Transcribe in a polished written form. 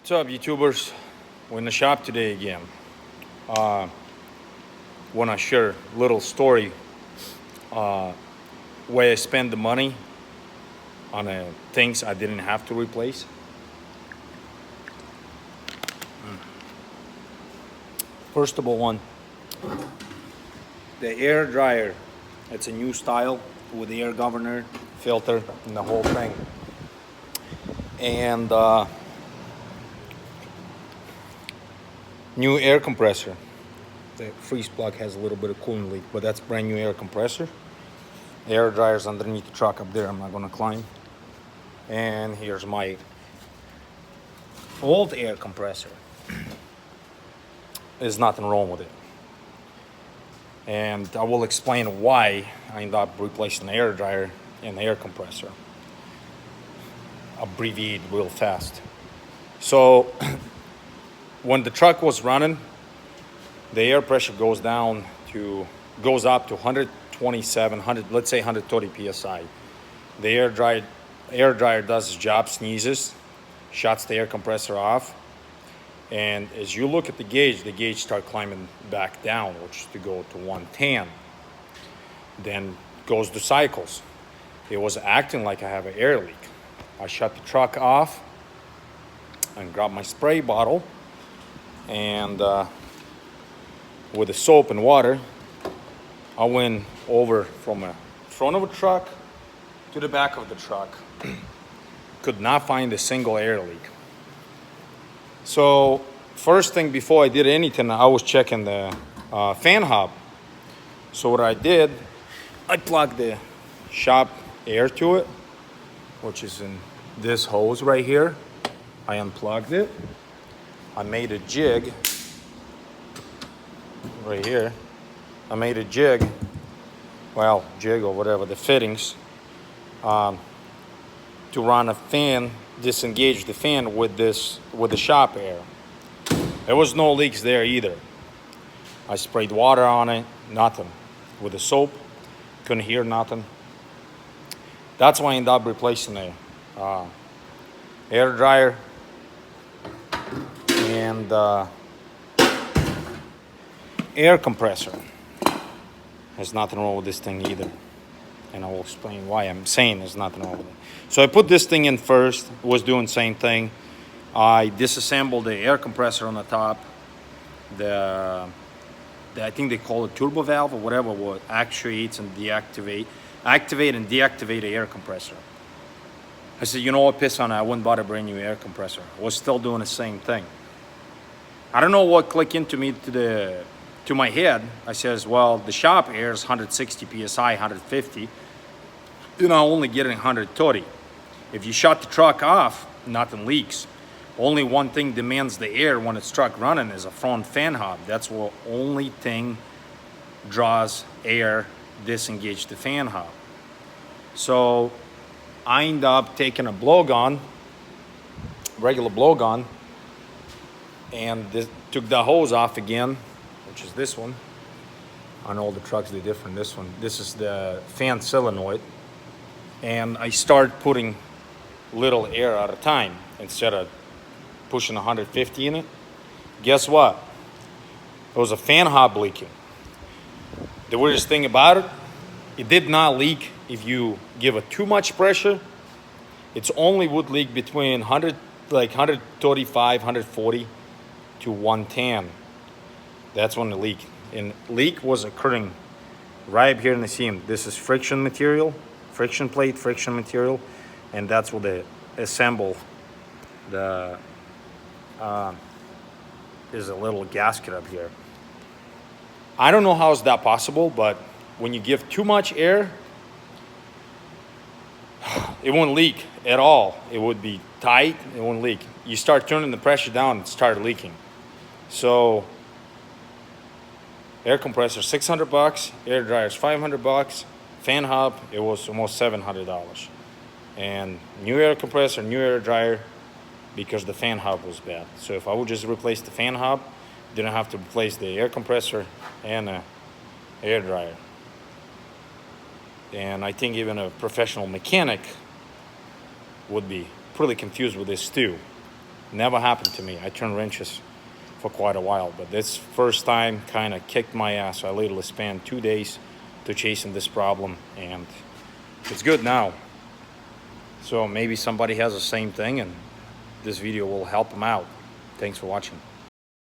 What's up, YouTubers? We're in the shop today again. Uh, Want to share a little story where I spend the money on things I didn't have to replace. First of all, the air dryer. It's a new style with the air governor, filter, and the whole thing. And new air compressor. The freeze plug has a little bit of cooling leak, but that's brand new air compressor. The air dryer's underneath the truck up there. I'm not gonna climb. And here's my old air compressor. There's nothing wrong with it. And I will explain why I ended up replacing the air dryer and the air compressor. Abbreviate real fast. So when the truck was running, the air pressure goes up to 127, let's say 130 psi. The air dryer does its job, sneezes, shuts the air compressor off, and as you look at the gauge starts climbing back down, which is to go to 110. Then goes to cycles. It was acting like I have an air leak. I shut the truck off and grabbed my spray bottle, and with the soap and water, I went over from the front of the truck to the back of the truck. Could not find a single air leak. So first thing before I did anything, I was checking the fan hub. So what I did, I plugged the shop air to it, which is in this hose right here. I unplugged it. I made a jig right here. I made a jig or whatever, the fittings, to run a fan, disengage the fan with the shop air. There was no leaks there either. I sprayed water on it, nothing. With the soap, couldn't hear nothing. That's why I ended up replacing the air dryer and air compressor. There's nothing wrong with this thing either. And I will explain why I'm saying there's nothing wrong with it. So I put this thing in first, was doing the same thing. I disassembled the air compressor on the top. I think they call it turbo valve or whatever, what actuates and activate and deactivate the air compressor. I said, you know what, piss on it, I wouldn't buy a brand new air compressor. I was still doing the same thing. I don't know what clicked into me to my head. I says, well, the shop air is 160 psi, 150. You're not only getting 130. If you shut the truck off, nothing leaks. Only one thing demands the air when it's truck running is a front fan hub. That's the only thing draws air, disengage the fan hub. So I end up taking a blowgun, regular blowgun, and took the hose off again, which is this one. On all the trucks they're different. This is the fan solenoid, and I start putting little air at a time instead of pushing 150 in it. Guess what? There was a fan hub leaking. The weirdest thing about it, it did not leak if you give it too much pressure. It's only would leak between 135, 140 to 110. That's when the leak. And leak was occurring right up here in the seam. This is friction material, friction plate, friction material, and that's what they assemble. There's a little gasket up here. I don't know how is that possible, but when you give too much air, it won't leak at all. It would be tight, it won't leak. You start turning the pressure down, it started leaking. So air compressor $600, air dryers $500, fan hub it was almost $700, and new air compressor, new air dryer, because the fan hub was bad. So if I would just replace the fan hub, didn't have to replace the air compressor and the air dryer. And I think even a professional mechanic would be pretty confused with this too. Never happened to me. I turned wrenches for quite a while, but this first time kind of kicked my ass. I literally spent 2 days to chasing this problem, and it's good now. So maybe somebody has the same thing, and this video will help them out. Thanks for watching.